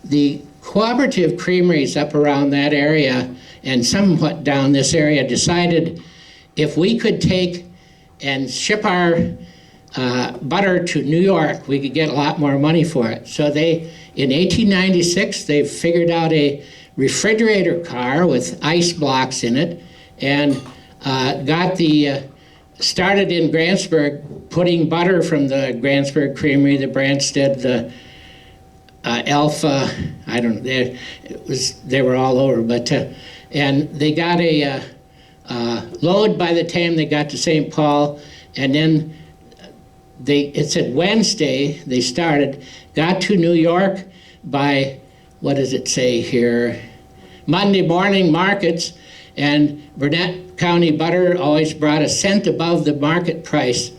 The cooperative creameries up around that area and somewhat down this area decided if we could take and ship our butter to New York, we could get a lot more money for it. So in 1896, they figured out a refrigerator car with ice blocks in it and started in Grantsburg, putting butter from the Grantsburg Creamery, the Branstead, the Alpha, I don't know, they were all over, but, and they got a load by the time they got to St. Paul, and then it said Wednesday they started, got to New York by, what does it say here, Monday morning markets, and Burnett County butter always brought a cent above the market price,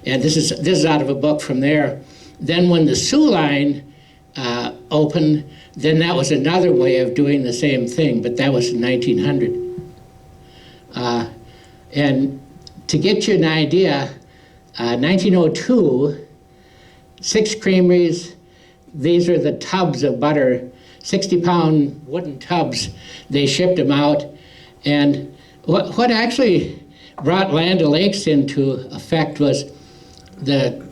and this is out of a book from there. Then when the Soo line opened, then that was another way of doing the same thing, but that was in 1900. And to get you an idea, 1902, 6 creameries, these are the tubs of butter, 60-pound wooden tubs, they shipped them out. And what actually brought Land O'Lakes into effect was the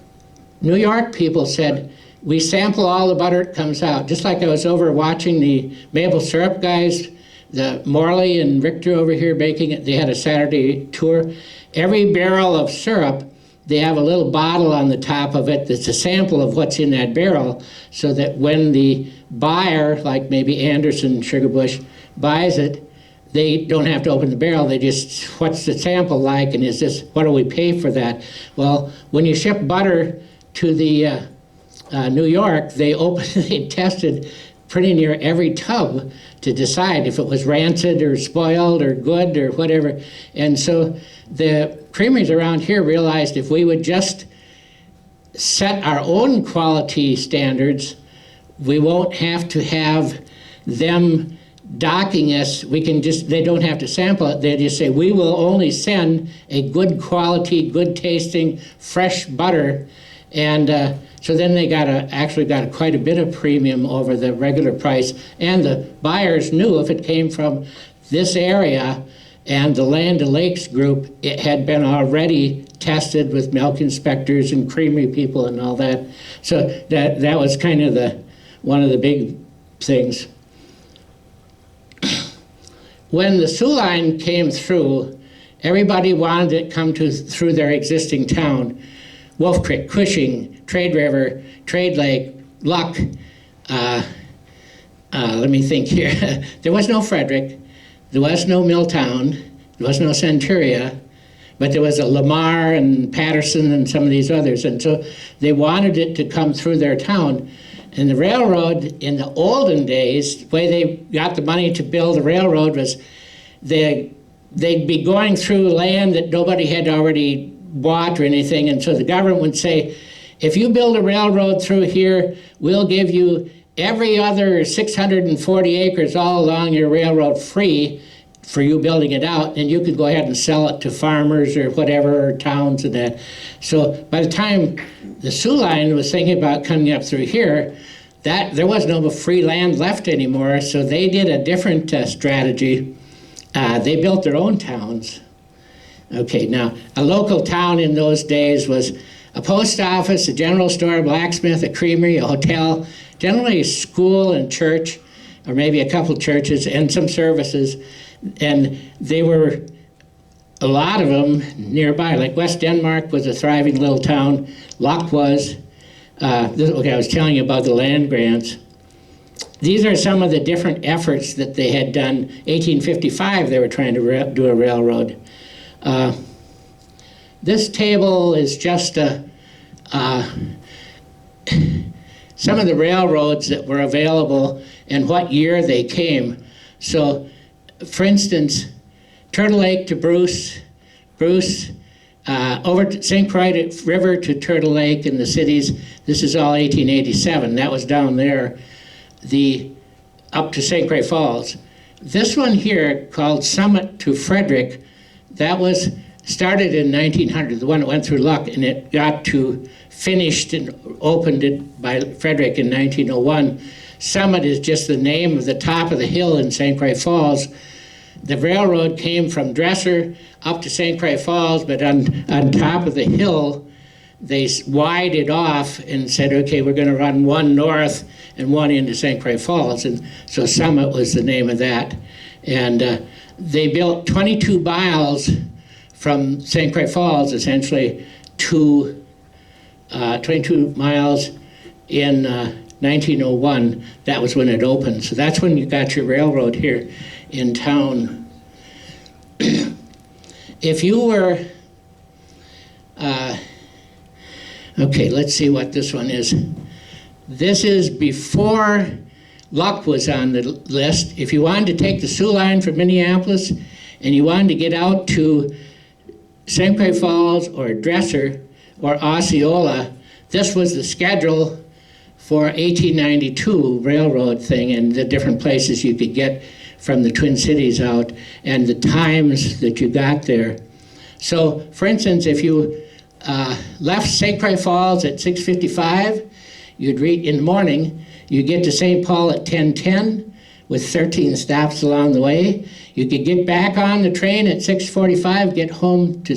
New York people said, we sample all the butter that comes out. Just like I was over watching the maple syrup guys, the Morley and Richter over here baking it, they had a Saturday tour. Every barrel of syrup, they have a little bottle on the top of it that's a sample of what's in that barrel, so that when the buyer, like maybe Anderson Sugarbush, buys it, they don't have to open the barrel, they just, what's the sample like, and what do we pay for that? Well, when you ship butter to the New York, they tested pretty near every tub to decide if it was rancid or spoiled or good or whatever. And so the creameries around here realized if we would just set our own quality standards, we won't have to have them docking us. They don't have to sample it. They just say, we will only send a good quality, good tasting, fresh butter. And so then they actually got quite a bit of premium over the regular price. And the buyers knew if it came from this area and the Land O'Lakes group, it had been already tested with milk inspectors and creamery people and all that. So that was kind of one of the big things. When the Soo line came through, everybody wanted it come through their existing town. Wolf Creek, Cushing, Trade River, Trade Lake, Luck. Let me think here. There was no Frederic, there was no Milltown, there was no Centuria, but there was a Lamar and Patterson and some of these others. And so they wanted it to come through their town. And the railroad, in the olden days, the way they got the money to build the railroad was they'd be going through land that nobody had already bought or anything, and so the government would say, if you build a railroad through here, we'll give you every other 640 acres all along your railroad free for you building it out, and you could go ahead and sell it to farmers or whatever, or towns and that. So by the time the Soo line was thinking about coming up through here, there was no free land left anymore, so they did a different strategy. They built their own towns. Okay, now, a local town in those days was a post office, a general store, a blacksmith, a creamery, a hotel, generally a school and church, or maybe a couple churches, and some services. And they were, a lot of them, nearby. Like West Denmark was a thriving little town. Luck was. Okay, I was telling you about the land grants. These are some of the different efforts that they had done. 1855, they were trying to do a railroad. This table is just some of the railroads that were available and what year they came. So, for instance, Turtle Lake to Bruce, over to St. Croix River to Turtle Lake in the cities. This is all 1887. That was down there, up to St. Croix Falls. This one here, called Summit to Frederic, that was started in 1900, the one that went through Luck, and it got to finished and opened it by Frederic in 1901. Summit is just the name of the top of the hill in St. Croix Falls. The railroad came from Dresser up to St. Croix Falls, but on top of the hill, they widened it off and said, okay, we're going to run one north and one into St. Croix Falls. And so Summit was the name of that. And they built 22 miles from St. Croix Falls, essentially, to 22 miles in 1901. That was when it opened. So that's when you got your railroad here in town. If you were, okay, let's see what this one is. This is before Luck was on the list. If you wanted to take the Soo line from Minneapolis and you wanted to get out to St. Croix Falls or Dresser or Osceola, this was the schedule for 1892 railroad thing and the different places you could get from the Twin Cities out and the times that you got there. So, for instance, if you left St. Croix Falls at 6:55, you'd reach in the morning, you get to St. Paul at 10:10 with 13 stops along the way. You could get back on the train at 6:45, get home to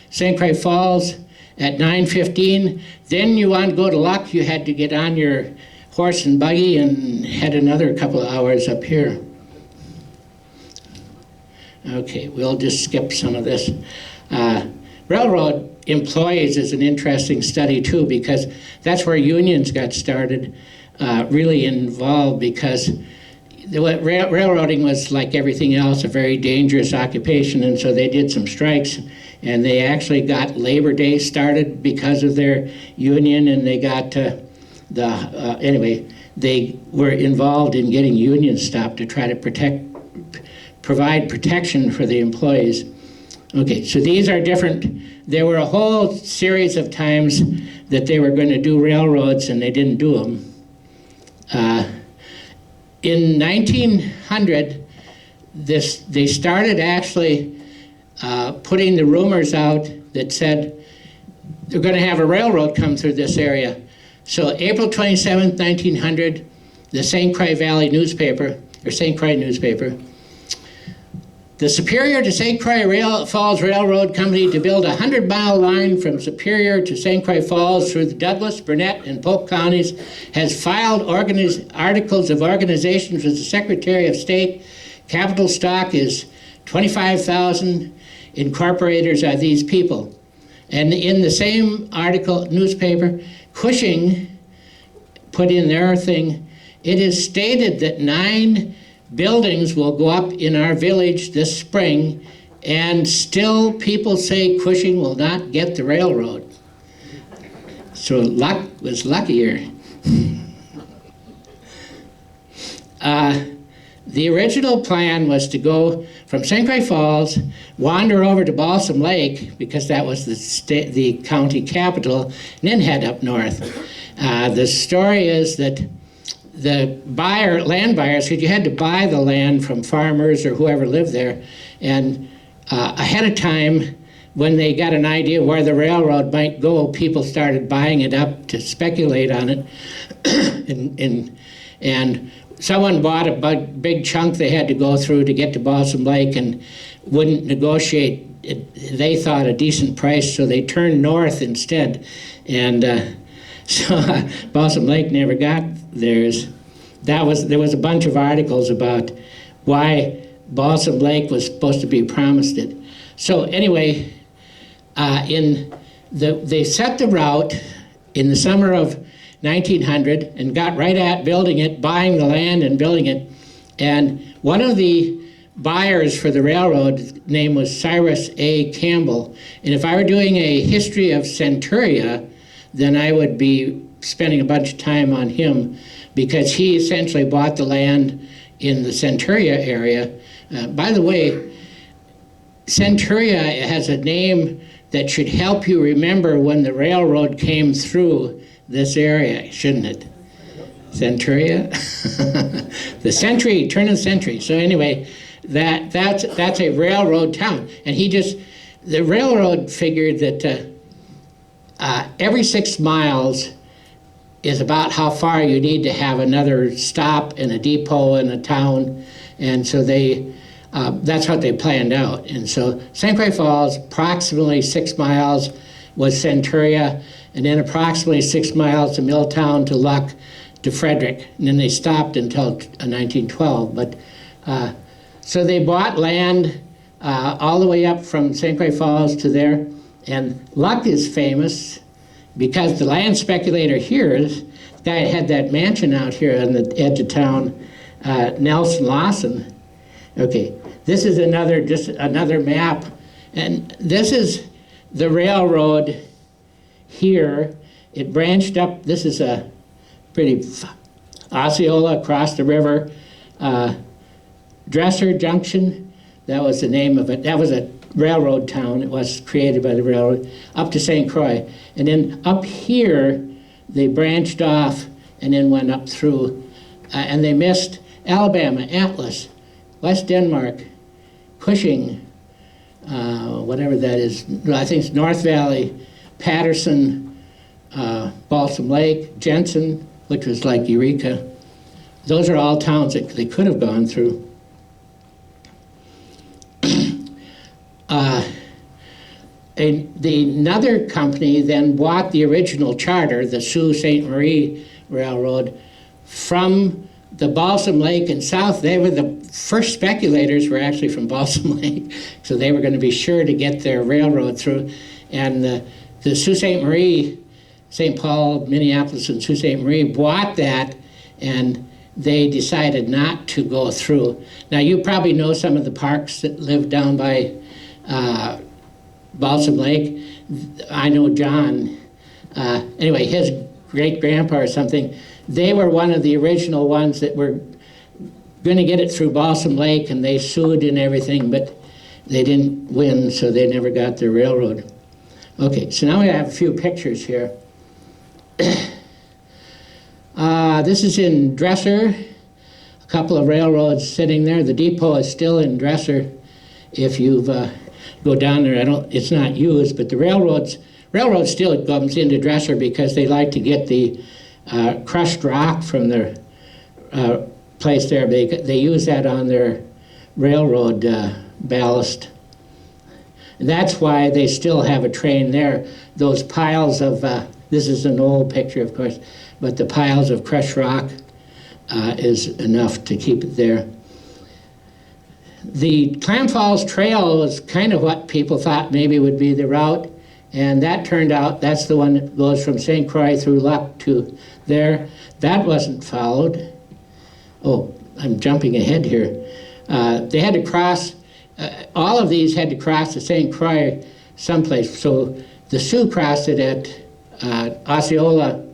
St. Croix Falls at 9:15. Then you want to go to Luck, you had to get on your horse and buggy and head another couple of hours up here. Okay, we'll just skip some of this. Railroad employees is an interesting study too, because that's where unions got started, really involved, because railroading was, like everything else, a very dangerous occupation, and so they did some strikes, and they actually got Labor Day started because of their union, and they got anyway, they were involved in getting unions stopped to try to provide protection for the employees. Okay, so these are different. There were a whole series of times that they were going to do railroads and they didn't do them. In 1900, they started actually putting the rumors out that said they're going to have a railroad come through this area. So April 27th, 1900, the St. Croix Valley newspaper, or St. Croix newspaper, the Superior to St. Croix Falls Railroad Company to build a 100-mile line from Superior to St. Croix Falls through the Douglas, Burnett, and Polk counties has filed articles of organization with the Secretary of State. Capital stock is 25,000. Incorporators are these people. And in the same article, newspaper, Cushing put in their thing, it is stated that 9 buildings will go up in our village this spring, and still people say Cushing will not get the railroad. So Luck was luckier. The original plan was to go from St. Croix Falls, wander over to Balsam Lake, because that was the county capital, and then head up north. The story is that the land buyers, because you had to buy the land from farmers or whoever lived there, and ahead of time, when they got an idea where the railroad might go, people started buying it up to speculate on it, and someone bought a big chunk they had to go through to get to Balsam Lake and wouldn't negotiate, they thought, a decent price, so they turned north instead, and so Balsam Lake never got theirs. There was a bunch of articles about why Balsam Lake was supposed to be promised it. So anyway, they set the route in the summer of 1900 and got right at building it, buying the land and building it. And one of the buyers for the railroad, his name was Cyrus A. Campbell. And if I were doing a history of Centuria, then I would be spending a bunch of time on him, because he essentially bought the land in the Centuria area. By the way, Centuria has a name that should help you remember when the railroad came through this area, shouldn't it? Centuria? The century, turn of the century. So anyway, that's a railroad town. And he just the railroad figured that every 6 miles is about how far you need to have another stop and a depot in a town, and so that's what they planned out. And so St. Croix Falls, approximately 6 miles was Centuria, and then approximately 6 miles to Milltown, to Luck, to Frederic, and then they stopped until 1912. But so they bought land all the way up from St. Croix Falls to there, and Luck is famous because the land speculator here, the guy had that mansion out here on the edge of town, Nelson Lawson. Okay, this is just another map, and this is the railroad here. It branched up. This is a pretty Osceola across the river. Dresser Junction, that was the name of it. That was a railroad town. It was created by the railroad, up to St. Croix. And then up here, they branched off and then went up through. And they missed Alabama, Atlas, West Denmark, Cushing, whatever that is. I think it's North Valley, Patterson, Balsam Lake, Jensen, which was like Eureka. Those are all towns that they could have gone through. Another company then bought the original charter, the Sault Ste. Marie Railroad, from the Balsam Lake and south. They were the first speculators were actually from Balsam Lake, so they were going to be sure to get their railroad through. And the Sault Ste. Marie, St. Paul, Minneapolis, and Sault Ste. Marie bought that, and they decided not to go through. Now, you probably know some of the parks that live down by Balsam Lake. I know John. Anyway, his great-grandpa or something, they were one of the original ones that were going to get it through Balsam Lake, and they sued and everything, but they didn't win, so they never got their railroad. Okay, so now we have a few pictures here. This is in Dresser, a couple of railroads sitting there. The depot is still in Dresser. If you go down there, it's not used, but the railroad still comes into Dresser because they like to get the crushed rock from their place there. They use that on their railroad ballast. And that's why they still have a train there. Those piles of, this is an old picture, of course, but the piles of crushed rock is enough to keep it there. The Clam Falls Trail was kind of what people thought maybe would be the route, and that turned out that's the one that goes from St. Croix through Luck to there. That wasn't followed. Oh, I'm jumping ahead here. They had to cross, all of these had to cross the St. Croix someplace. So the Sioux crossed it at Osceola,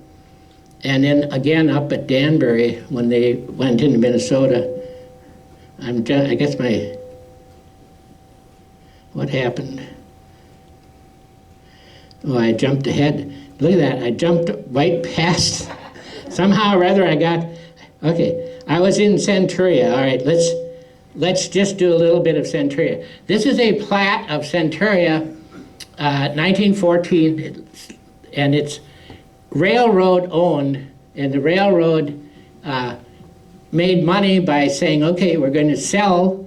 and then again up at Danbury when they went into Minnesota. I guess what happened? Oh, I jumped ahead. Look at that, I jumped right past. Somehow or other I got, okay, I was in Centuria. All right, let's just do a little bit of Centuria. This is a plat of Centuria, 1914, and it's railroad owned, and the railroad made money by saying, okay, we're going to sell,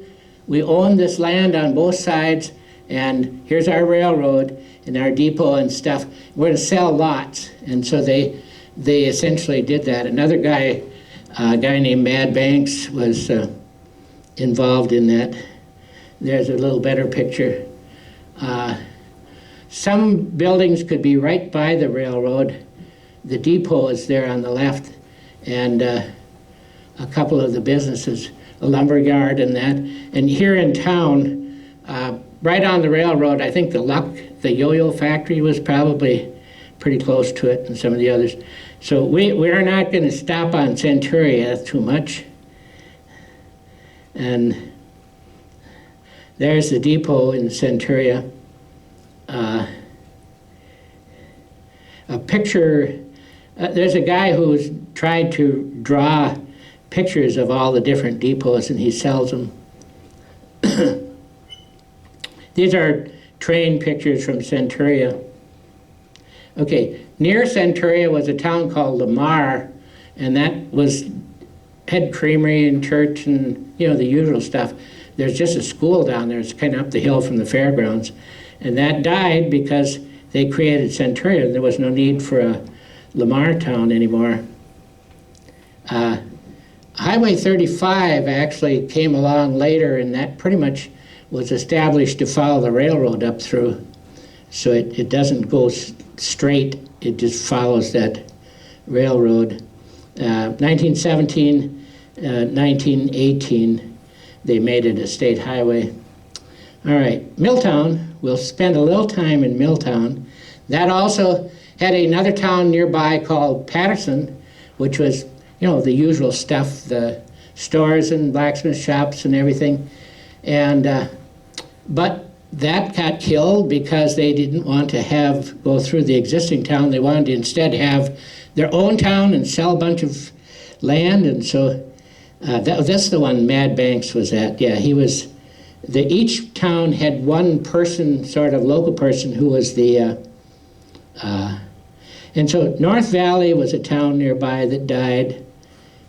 we own this land on both sides, and here's our railroad and our depot and stuff. We're going to sell lots. And so they essentially did that. Another guy, a guy named Mad Banks, was involved in that. There's a little better picture. Some buildings could be right by the railroad. The depot is there on the left, and a couple of the businesses, a lumber yard and that. And here in town, right on the railroad, I think the yo-yo factory was probably pretty close to it, and some of the others. So we're not going to stop on Centuria too much. And there's the depot in Centuria. A picture, there's a guy who's tried to draw pictures of all the different depots, and he sells them. These are train pictures from Centuria. Okay, near Centuria was a town called Lamar, and that had creamery and church and, you know, the usual stuff. There's just a school down there. It's kind of up the hill from the fairgrounds. And that died because they created Centuria. There was no need for a Lamar town anymore. Highway 35 actually came along later, and that pretty much was established to follow the railroad up through. So it doesn't go straight, it just follows that railroad. 1917, 1918, they made it a state highway. All right, Milltown, we'll spend a little time in Milltown. That also had another town nearby called Patterson, which was, you know, the usual stuff, the stores and blacksmith shops and everything. And, but that got killed because they didn't want to go through the existing town. They wanted to instead have their own town and sell a bunch of land. And so that's the one Mad Banks was at. Yeah, he was, each town had one person, sort of local person, who was the, and so North Valley was a town nearby that died.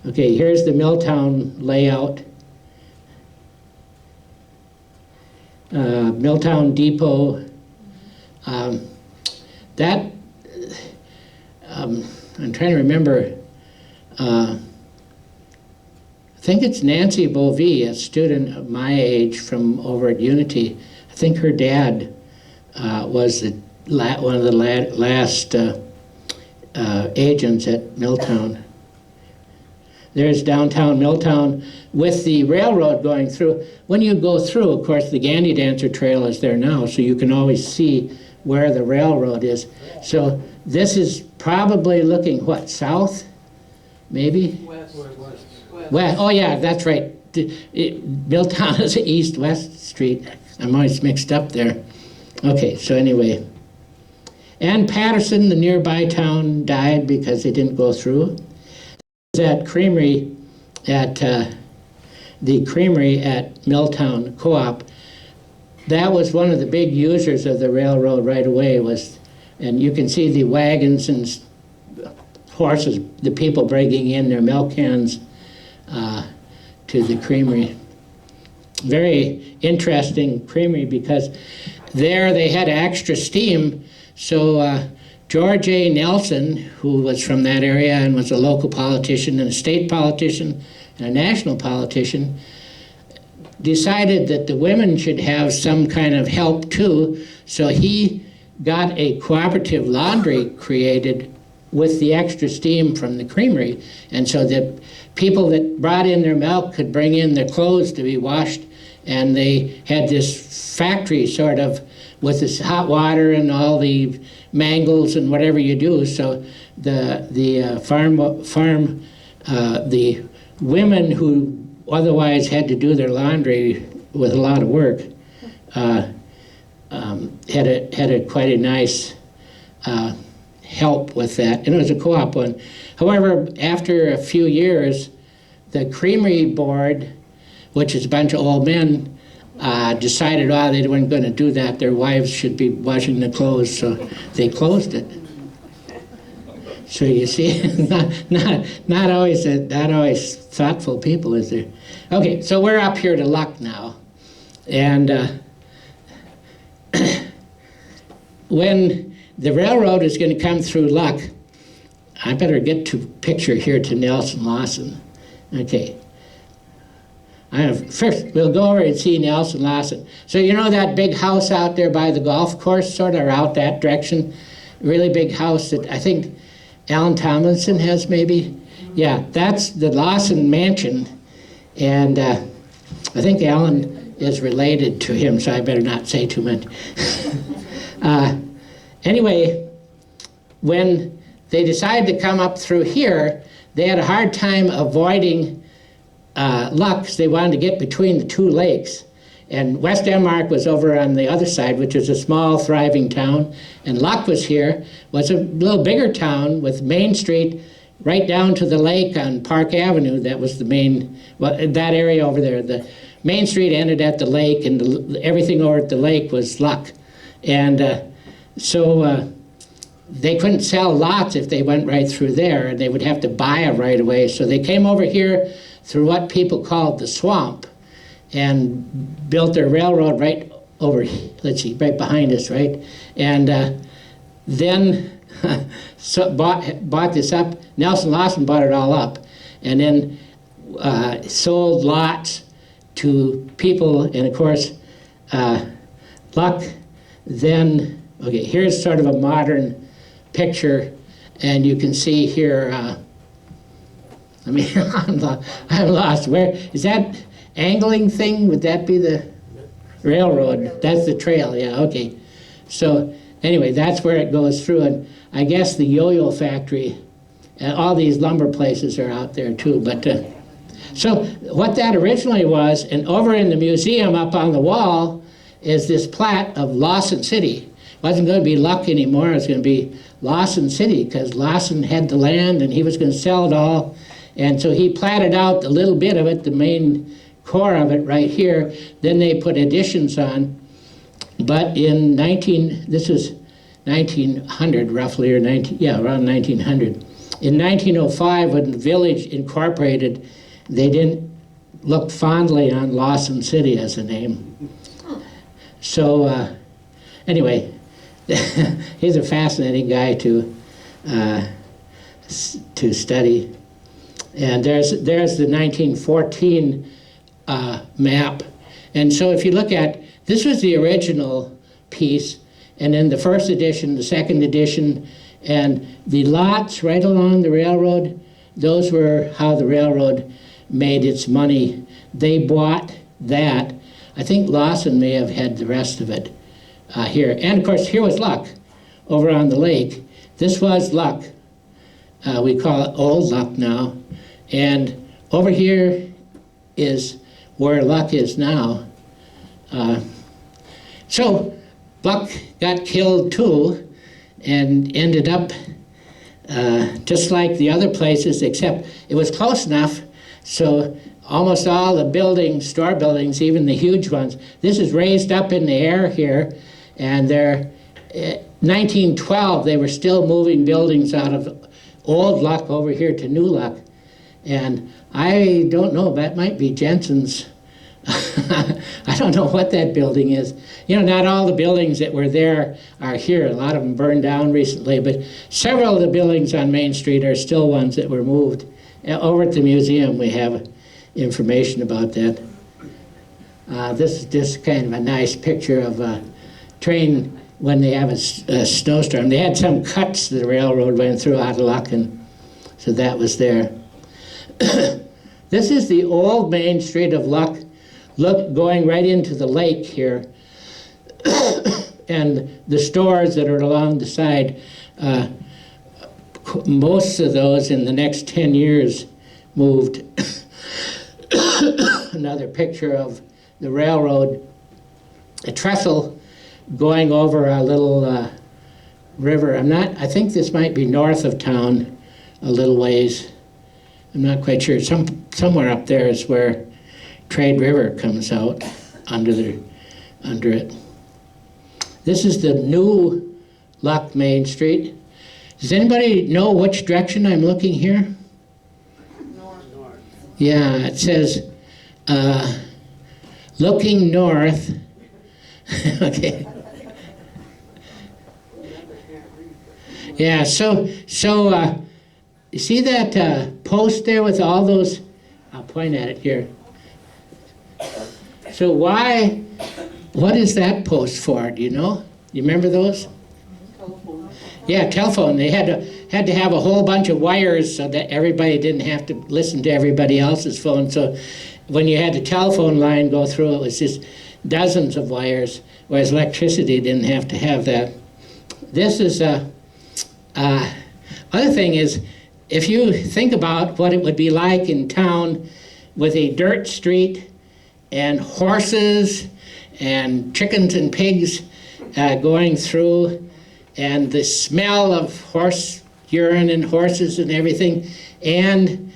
Okay, here's the Milltown layout. Milltown Depot. I'm trying to remember. I think it's Nancy Bovee, a student of my age from over at Unity. I think her dad was one of the last agents at Milltown. There's downtown Milltown with the railroad going through. When you go through, of course, the Gandy Dancer Trail is there now, so you can always see where the railroad is. So this is probably looking, what, south? Maybe? West. Oh yeah, that's right. Milltown is east-west street. I'm always mixed up there. Okay, so anyway. And Patterson, the nearby town, died because they didn't go through. That creamery at the creamery at Milltown Co-op, that was one of the big users of the railroad right away. And you can see the wagons and horses, the people bringing in their milk cans to the creamery. Very interesting creamery because there they had extra steam. So George A. Nelson, who was from that area and was a local politician and a state politician and a national politician, decided that the women should have some kind of help too. So he got a cooperative laundry created with the extra steam from the creamery. And so the people that brought in their milk could bring in their clothes to be washed. And they had this factory sort of with this hot water and all the mangles and whatever you do. So the women who otherwise had to do their laundry with a lot of work had quite a nice help with that. And it was a co-op one. However, after a few years, the creamery board, which is a bunch of old men, decided, they weren't going to do that. Their wives should be washing the clothes, so they closed it. So you see, not always thoughtful people, is there? Okay, so we're up here to Luck now, and when the railroad is going to come through Luck, I better get to picture here to Nelson Lawson. Okay. First, we'll go over and see Nelson Lawson. So you know that big house out there by the golf course, sort of out that direction? Really big house that I think Alan Tomlinson has maybe? Yeah, that's the Lawson Mansion. And I think Alan is related to him, so I better not say too much. Anyway, when they decided to come up through here, they had a hard time avoiding Luck, because they wanted to get between the two lakes. And West Denmark was over on the other side, which is a small, thriving town. And Luck was here, was a little bigger town with Main Street right down to the lake on Park Avenue. That was the main, that area over there. The Main Street ended at the lake, and everything over at the lake was Luck. And so they couldn't sell lots if they went right through there, and they would have to buy a right of way. So they came over here through what people called the swamp and built their railroad right over, let's see, right behind us, right? And then so bought this up. Nelson Lawson bought it all up, and then sold lots to people. And of course, Luck then, okay, here's sort of a modern picture, and you can see here, I mean, I'm lost. Where is that angling thing? Would that be the railroad? That's the trail, yeah, okay. So anyway, that's where it goes through, and I guess the yo-yo factory, all these lumber places are out there too. But so what that originally was, and over in the museum up on the wall is this plat of Lawson City. It wasn't going to be Luck anymore, it was going to be Lawson City, because Lawson had the land and he was going to sell it all. And so he platted out a little bit of it, the main core of it right here. Then they put additions on. But in this was 1900 roughly, or around 1900. In 1905, when the village incorporated, they didn't look fondly on Lawson City as a name. So anyway, he's a fascinating guy to study. And there's the 1914 map. And so if you look at, this was the original piece, and then the first edition, the second edition, and the lots right along the railroad, those were how the railroad made its money. They bought that. I think Lawson may have had the rest of it here. And of course, here was Luck over on the lake. This was Luck. We call it Old Luck now. And over here is where Luck is now. So Luck got killed too, and ended up just like the other places, except it was close enough, so almost all the buildings, store buildings, even the huge ones, this is raised up in the air here, and they're, 1912, they were still moving buildings out of Old Luck over here to New Luck. And I don't know, that might be Jensen's. I don't know what that building is. You know, not all the buildings that were there are here. A lot of them burned down recently, but several of the buildings on Main Street are still ones that were moved. Over at the museum, we have information about that. This is just kind of a nice picture of a train when they have a snowstorm. They had some cuts the railroad went through out of Luck, and so that was there. This is the old Main Street of Luck. Look, going right into the lake here, and the stores that are along the side, most of those in the next 10 years moved. Another picture of the railroad, a trestle going over a little river. I think this might be north of town a little ways. I'm not quite sure. Somewhere up there is where Trade River comes out under it. This is the new Luck Main Street. Does anybody know which direction I'm looking here? North. Yeah, it says looking north. Okay. Yeah, so you see that post there with all those, I'll point at it here. So what is that post for, do you know? You remember those? Telephone. Yeah, telephone. They had to have a whole bunch of wires so that everybody didn't have to listen to everybody else's phone. So when you had the telephone line go through, it was just dozens of wires, whereas electricity didn't have to have that. This is other thing is, if you think about what it would be like in town with a dirt street and horses and chickens and pigs going through, and the smell of horse urine and horses and everything, and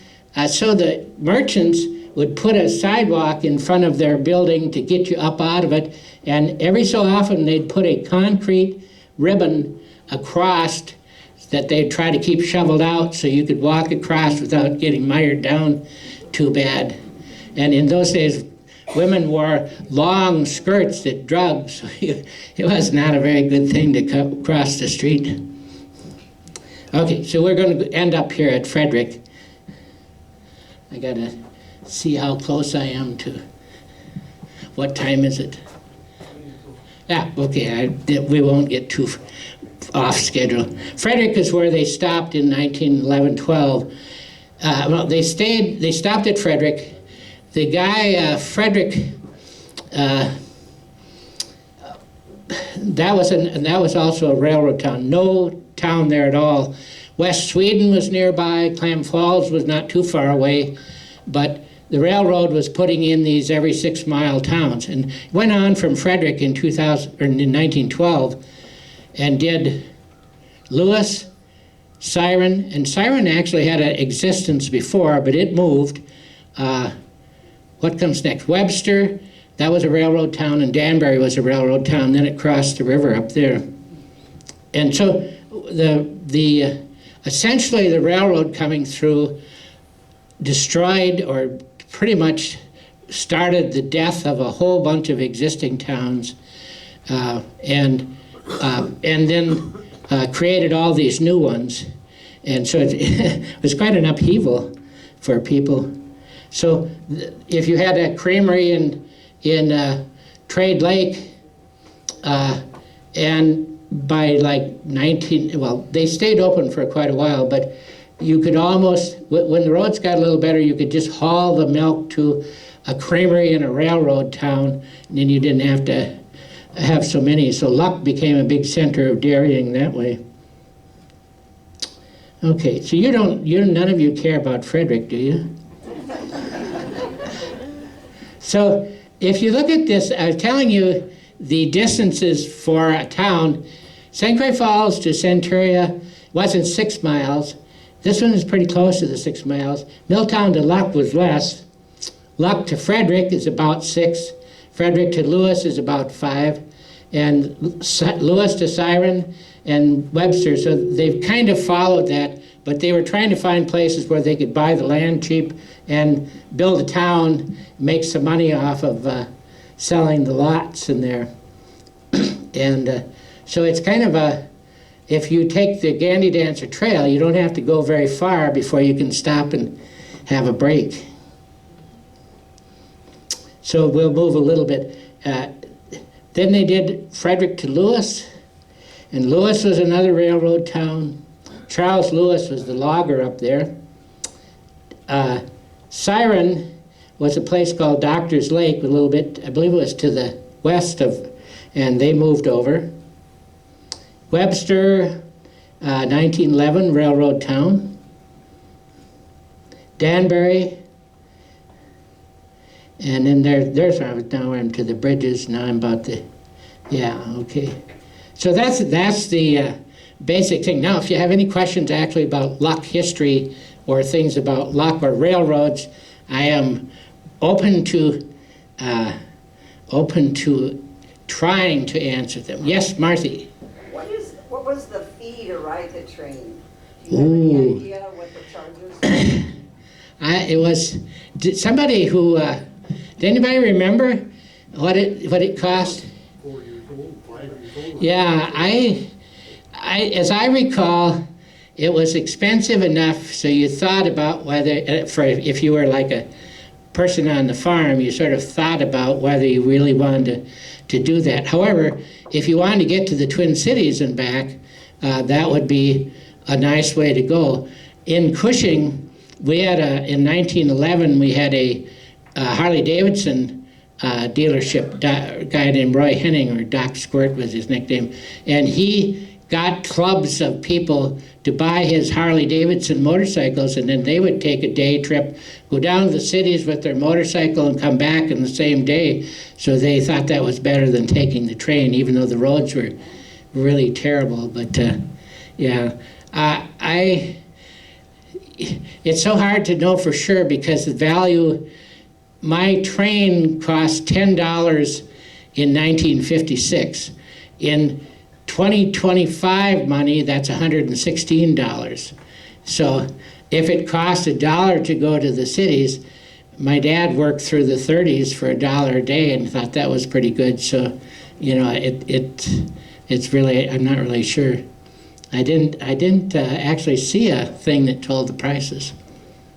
so the merchants would put a sidewalk in front of their building to get you up out of it, and every so often they'd put a concrete ribbon across that they'd try to keep shoveled out so you could walk across without getting mired down too bad. And in those days, women wore long skirts that drug, so it was not a very good thing to cross the street. Okay, so we're going to end up here at Frederic. I gotta see how close I am to, what time is it? Yeah, okay, we won't get too off schedule. Frederic is where they stopped in 1911-12. Well, they stopped at Frederic. The guy, Frederic, that was also a railroad town. No town there at all. West Sweden was nearby. Clam Falls was not too far away, but the railroad was putting in these every 6 mile towns, and went on from Frederic in 1912, and did Lewis, Siren, and Siren actually had an existence before, but it moved. What comes next? Webster, that was a railroad town, and Danbury was a railroad town. Then it crossed the river up there. And so essentially the railroad coming through destroyed or pretty much started the death of a whole bunch of existing towns, and then created all these new ones. And so it was quite an upheaval for people. So if you had a creamery in Trade Lake, and by like they stayed open for quite a while, but you could almost, when the roads got a little better, you could just haul the milk to a creamery in a railroad town, and then you didn't have to have so many. So Luck became a big center of dairying that way. Okay, so none of you care about Frederic, do you? So if you look at this, I was telling you the distances for a town. St Croix Falls to Centuria wasn't 6 miles. This one is pretty close to the 6 miles. Milltown to Luck was less. Luck to Frederic is about 6. Frederic to Lewis is about 5. And Lewis to Siren and Webster. So they've kind of followed that, but they were trying to find places where they could buy the land cheap and build a town, make some money off of selling the lots in there. And so it's kind of if you take the Gandy Dancer Trail, you don't have to go very far before you can stop and have a break. So we'll move a little bit. Then they did Frederic to Lewis, and Lewis was another railroad town. Charles Lewis was the logger up there. Siren was a place called Doctor's Lake, a little bit, I believe it was to the west of, and they moved over. Webster, 1911, railroad town. Danbury, and then there's now I'm to the bridges, now I'm about the, yeah, okay. So that's the basic thing. Now, if you have any questions actually about Luck history or things about Luck or railroads, I am open to trying to answer them. Yes, Marthy? What was the fee to ride the train? Do you have any idea what the charges were? It was somebody who, did anybody remember what it cost? 4 years old, 5 years old. Yeah, I as I recall, it was expensive enough so you thought about whether, if you were like a person on the farm, you sort of thought about whether you really wanted to do that. However, if you wanted to get to the Twin Cities and back, that would be a nice way to go. In Cushing, we had in 1911, we had a Harley Davidson dealership, a guy named Roy Henning, or Doc Squirt was his nickname, and he got clubs of people to buy his Harley Davidson motorcycles, and then they would take a day trip, go down to the cities with their motorcycle and come back in the same day. So they thought that was better than taking the train, even though the roads were really terrible. But yeah, it's so hard to know for sure because the value my train cost $10 in 1956. In 2025 money, that's $116. So if it cost $1 to go to the cities, my dad worked through the 30s for $1 a day and thought that was pretty good. So, you know, it's really, I'm not really sure. I didn't actually see a thing that told the prices.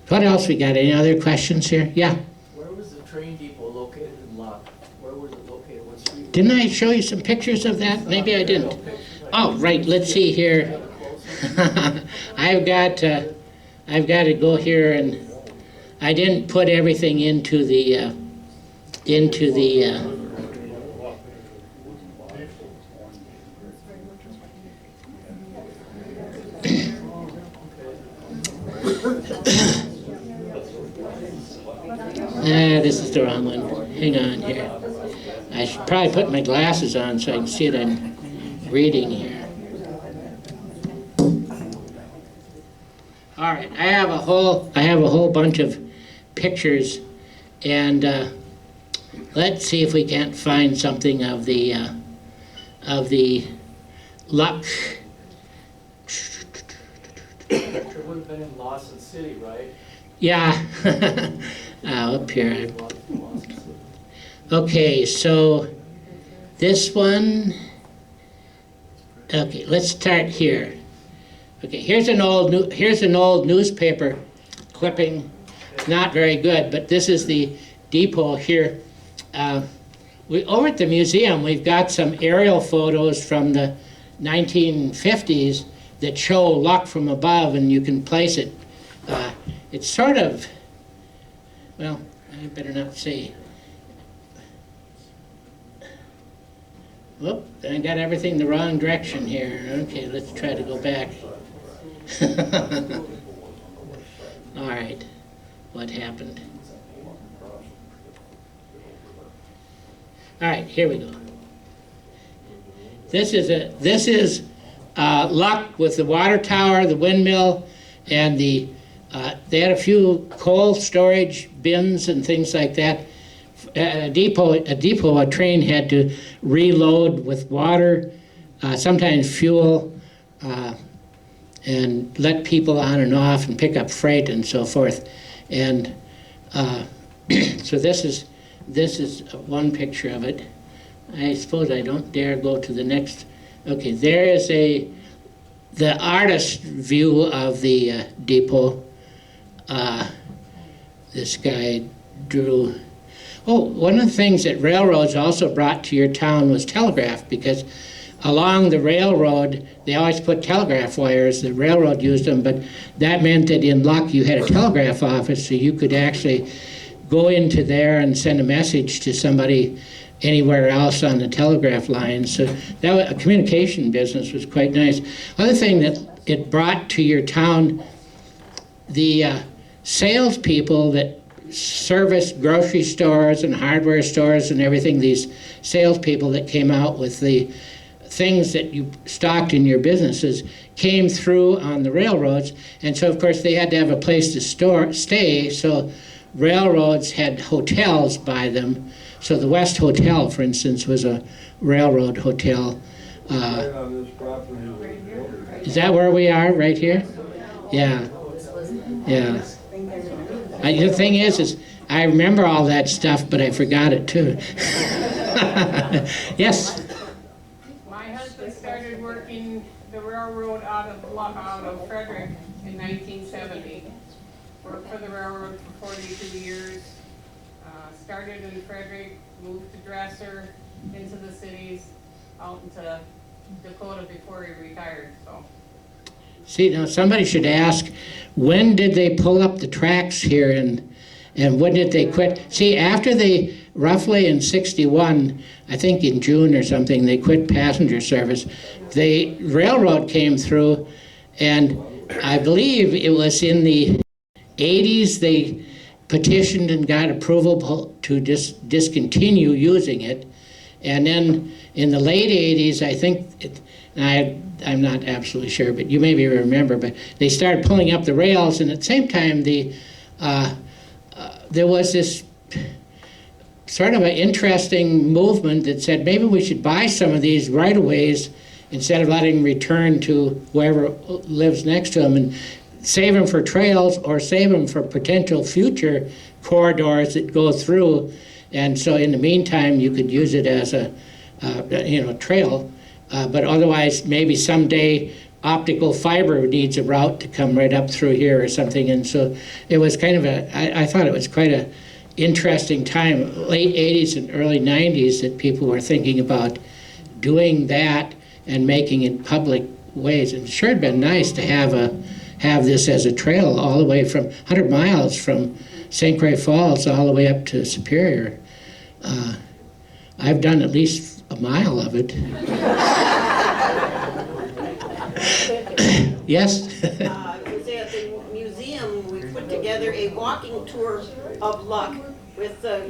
What else we got? Any other questions here? Yeah. Where was the train depot located in Locke? Where was it located? What street? Didn't I show you some pictures of that? Maybe I didn't. Oh, right. Let's see here. I've got to go here, and I didn't put everything into the this is the wrong one. Hang on here. I should probably put my glasses on so I can see what I'm reading here. All right, I have a whole bunch of pictures, and let's see if we can't find something of the luck. It would have been in Lawson City, right? Yeah, up here. Okay, so this one. Okay, let's start here. Okay, here's an old newspaper clipping. Not very good, but this is the depot here. Over at the museum, we've got some aerial photos from the 1950s that show luck from above, and you can place it. It's sort of, well, I better not say. Whoop, I got everything the wrong direction here. Okay, let's try to go back. All right, what happened? All right, here we go. This is luck with the water tower, the windmill, and they had a few coal storage bins and things like that. A train had to reload with water, sometimes fuel, and let people on and off and pick up freight and so forth. And so this is one picture of it. I suppose I don't dare go to the next. Okay, there is the artist view of the depot. This guy drew. Oh, one of the things that railroads also brought to your town was telegraph, because along the railroad, they always put telegraph wires. The railroad used them, but that meant that in Luck you had a telegraph office, so you could actually go into there and send a message to somebody anywhere else on the telegraph line. So that a communication business was quite nice. Other thing that it brought to your town, the salespeople that service grocery stores and hardware stores and everything, these salespeople that came out with the things that you stocked in your businesses came through on the railroads, and so of course they had to have a place to stay, so railroads had hotels by them. So the West Hotel, for instance, was a railroad hotel. Is that where we are, right here? Yeah. Yeah. The thing is I remember all that stuff, but I forgot it too. Yes? My husband started working the railroad out of Frederic in 1970. Worked for the railroad for 42 years. Started in Frederic, moved to Dresser, into the cities, out into Dakota before he retired. So. See, now somebody should ask, when did they pull up the tracks here, and when did they quit? See, after they, roughly in 61, I think in June or something, they quit passenger service. The railroad came through, and I believe it was in the 80s they petitioned and got approval to discontinue using it. And then in the late 80s, I think, I'm not absolutely sure, but you maybe remember, but they started pulling up the rails, and at the same time, there was this sort of an interesting movement that said maybe we should buy some of these right-of-ways instead of letting them return to whoever lives next to them, and save them for trails or save them for potential future corridors that go through. And so in the meantime, you could use it as a trail, but otherwise maybe someday optical fiber needs a route to come right up through here or something. And so it was kind of I thought it was quite a interesting time, late 80s and early 90s, that people were thinking about doing that and making it public ways. And it sure had been nice to have this as a trail all the way from 100 miles from St Croix Falls all the way up to Superior. I've done at least a mile of it. Yes? Was at the museum, we put together a walking tour of Luck with a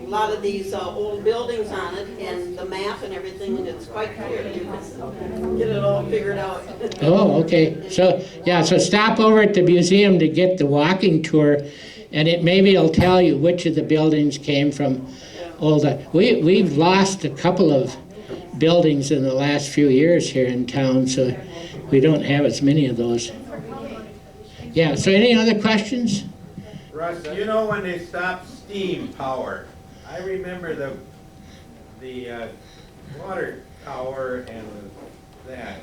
lot of these old buildings on it and the map and everything, and it's quite clear. You can get it all figured out. Oh, okay. So stop over at the museum to get the walking tour, and maybe it'll tell you which of the buildings came from older. We've lost a couple of buildings in the last few years here in town, so we don't have as many of those. Yeah, so any other questions? Russ, you know when they stopped steam power, I remember the water tower and that.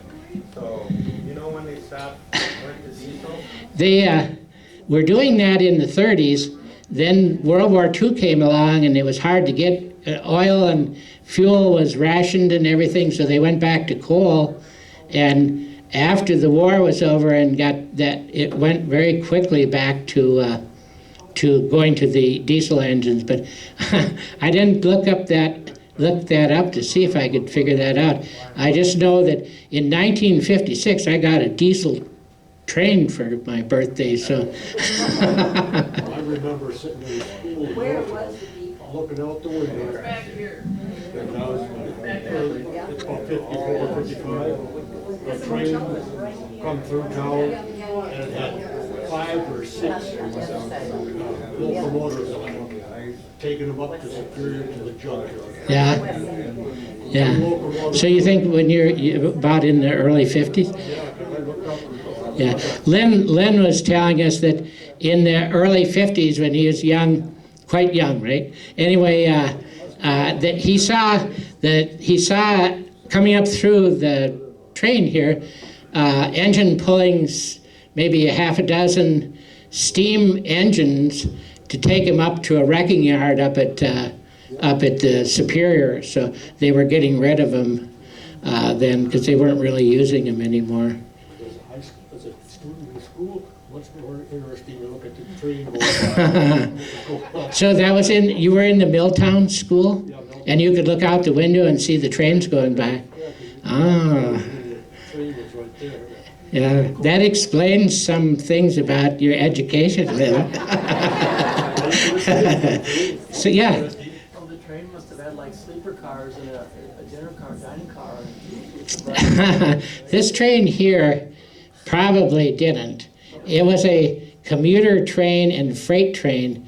So, you know when they stopped, went to diesel? They were doing that in the 30s. Then World War II came along, and it was hard to get oil, and fuel was rationed and everything, so they went back to coal. And after the war was over and it went very quickly back to going to the diesel engines. But I didn't look that up to see if I could figure that out. I just know that in 1956 I got a diesel train for my birthday. So I remember sitting in school. Where was the Looking out the window. Back here. And I was it's about 54, 55. A train come through town and it had 5 or 6 locomotives on them, taking them up to Superior to the junkyard. yeah. So you think when you're about in the early 50s? Yeah. Lynn was telling us that in the early 50s, when he was young, quite young, right? Anyway, that he saw coming up through the train here, engine pulling maybe a half a dozen steam engines to take him up to a wrecking yard up at the Superior. So they were getting rid of them then because they weren't really using them anymore. As a student in school, much more interesting to look at the train going by. So that was you were in the Milltown school, and you could look out the window and see the trains going by. Ah. The train was right there. Yeah, that explains some things about your education, Lynn. So yeah. Oh, the train must have had like sleeper cars and a dinner car, dining car. This train here probably didn't. It was a commuter train and freight train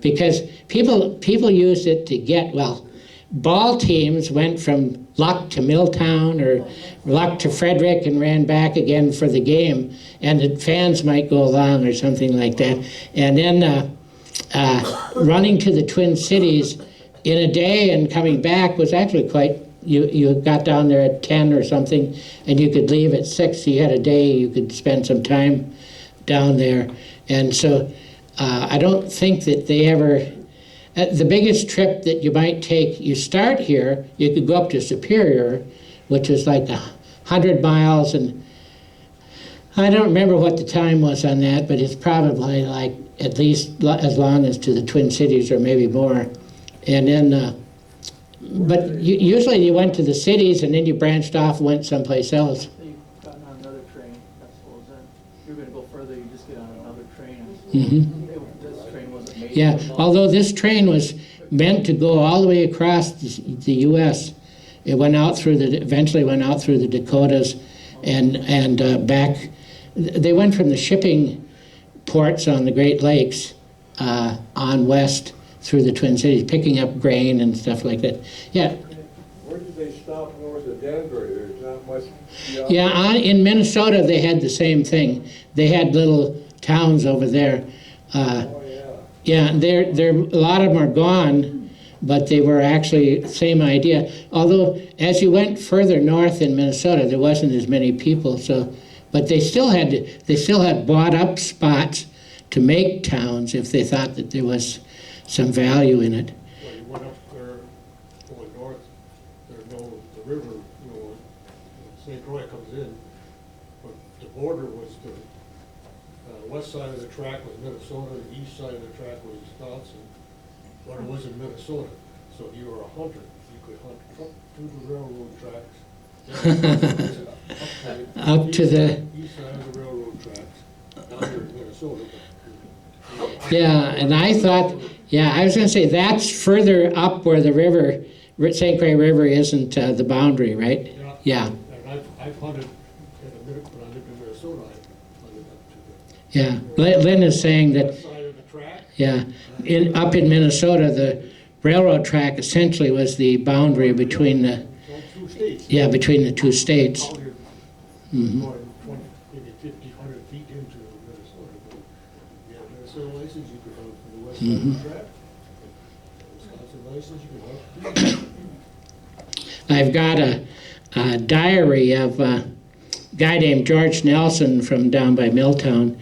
because people used it to get, ball teams went from Luck to Milltown or Luck to Frederic and ran back again for the game, and the fans might go along or something like that. And then running to the Twin Cities in a day and coming back was actually quite, you got down there at 10 or something, and you could leave at 6. So you had a day, you could spend some time down there. And so I don't think that they ever, the biggest trip that you might take, you start here, you could go up to Superior, which is like 100 miles, and I don't remember what the time was on that, but it's probably like at least as long as to the Twin Cities or maybe more. And then, but usually you went to the cities and then you branched off and went someplace else. So you got on another train, I suppose, then. You're gonna go further, you just get on another train. Mm-hmm. This train wasn't made. Yeah, although this train was meant to go all the way across the U.S. It went out eventually went out through the Dakotas and back. They went from the shipping ports on the Great Lakes on west through the Twin Cities, picking up grain and stuff like that. Yeah, Where did they stop north of Denver? There's not much. yeah. In Minnesota, they had the same thing. They had little towns over there. Oh, Yeah, yeah. a lot of them are gone, but they were actually same idea. Although, as you went further north in Minnesota, there wasn't as many people. So, but they still had bought up spots to make towns if they thought that there was some value in it. Well, you went up there, going north, the river, St. Croix comes in, but the border was the west side of the track was Minnesota, the east side of the track was Wisconsin, but it was in Minnesota. So if you were a hunter, you could hunt up through the railroad tracks. Up to the East side of the railroad tracks, down here in Minnesota. yeah, and I thought, yeah, I was going to say that's further up where the river, St. Croix River, isn't the boundary, right? Yeah. And I've hunted in a minute when I lived in Minnesota. I hunted up to Yeah, Lynn is saying the that, west side of the track. yeah, up in Minnesota, the railroad track essentially was the boundary between the, So two states. yeah, between the two states. Out here, Mhm. going 20, maybe 50, 100 feet into Minnesota. But if you have a Minnesota license, you could hunt from the west side of the track. Wisconsin license, you could hunt. I've got a diary of a guy named George Nelson from down by Milltown,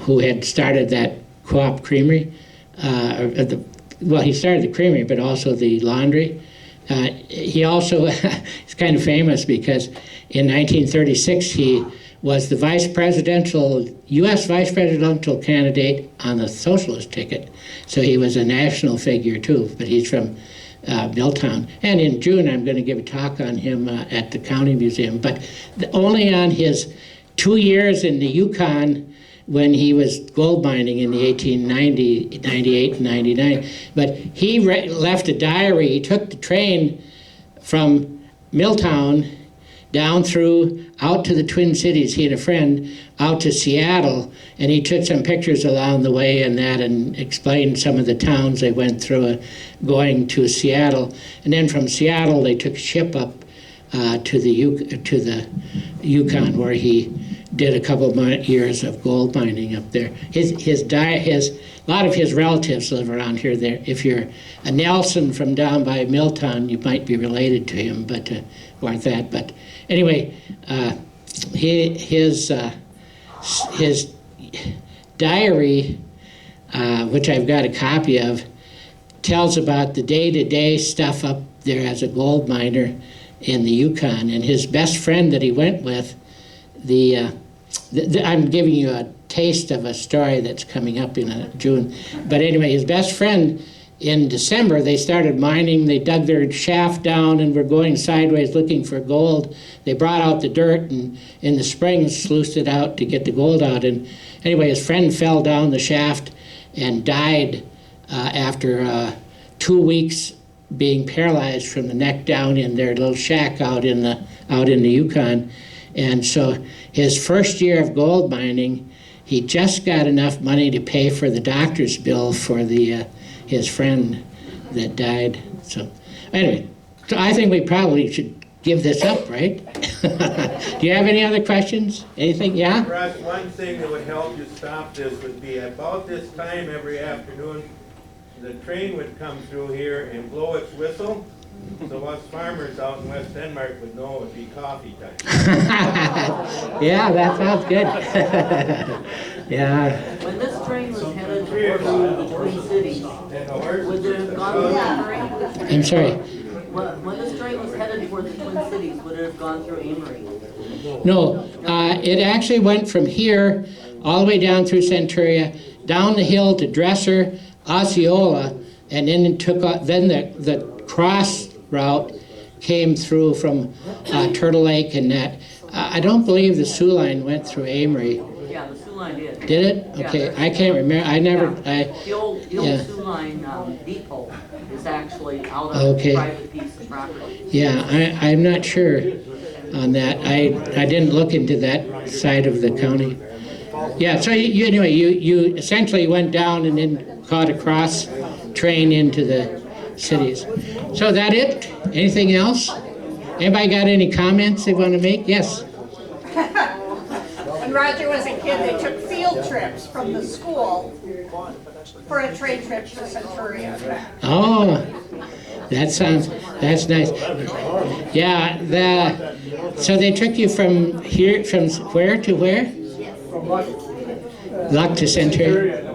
who had started that co-op creamery. Well, he started the creamery, but also the laundry. He also is kind of famous because in 1936 he was the U.S. vice presidential candidate on the socialist ticket. So he was a national figure too, but he's from Milltown. And in June I'm going to give a talk on him at the County Museum, but only on his 2 years in the Yukon when he was gold mining in the 1890, 98, and 99. But he left a diary. He took the train from Milltown down through, out to the Twin Cities, he and a friend, out to Seattle, and he took some pictures along the way and that and explained some of the towns they went through going to Seattle. And then from Seattle, they took a ship up to the Yukon, where he did a couple of years of gold mining up there. A lot of his relatives live around here. There, if you're a Nelson from down by Milltown, you might be related to him, but weren't that. But anyway, his diary, which I've got a copy of, tells about the day-to-day stuff up there as a gold miner in the Yukon. And his best friend that he went with, I'm giving you a taste of a story that's coming up in June. But anyway, his best friend, in December, they started mining. They dug their shaft down and were going sideways looking for gold. They brought out the dirt and in the spring sluiced it out to get the gold out. And anyway, his friend fell down the shaft and died after 2 weeks being paralyzed from the neck down in their little shack out in the Yukon. And so his first year of gold mining, he just got enough money to pay for the doctor's bill for his friend that died. So anyway, so I think we probably should give this up, right? Do you have any other questions? Anything? Yeah? Russ, one thing that would help you stop this would be about this time every afternoon, the train would come through here and blow its whistle, so us farmers out in West Denmark would know it would be coffee time. Yeah, that sounds good. Yeah. When this train was headed toward the Twin Cities, would it have gone through Amory? I'm sorry. When this train was headed toward the Twin Cities, would it have gone through Amory? No, it actually went from here all the way down through Centuria, down the hill to Dresser, Osceola, and then it took off. Then the cross route came through from Turtle Lake and that. I don't believe the Soo line went through Amory. Yeah, the Soo line did. Did it? Okay, I can't remember. I never. The old yeah. Soo line depot is actually out on Okay. a private piece of property. Yeah, I'm not sure on that. I didn't look into that side of the county. Yeah, so anyway, you essentially went down and then caught a cross train into the cities. So that it? Anything else? Anybody got any comments they want to make? Yes. When Roger was a kid, they took field trips from the school for a train trip to Centurion. Oh, that's nice. Yeah, so they took you from here, from where to where? Luck to Centurion.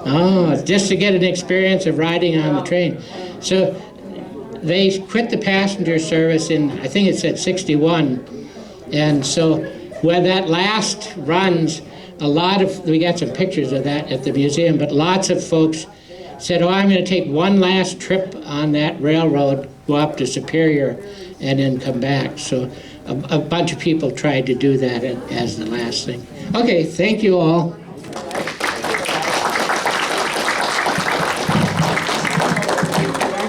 Oh, just to get an experience of riding on the train. So they quit the passenger service in, I think it said 61. And so when that last runs, we got some pictures of that at the museum, but lots of folks said, oh, I'm going to take one last trip on that railroad, go up to Superior, and then come back. So a bunch of people tried to do that as the last thing. Okay, thank you all.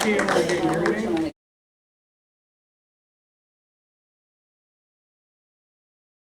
Thank you.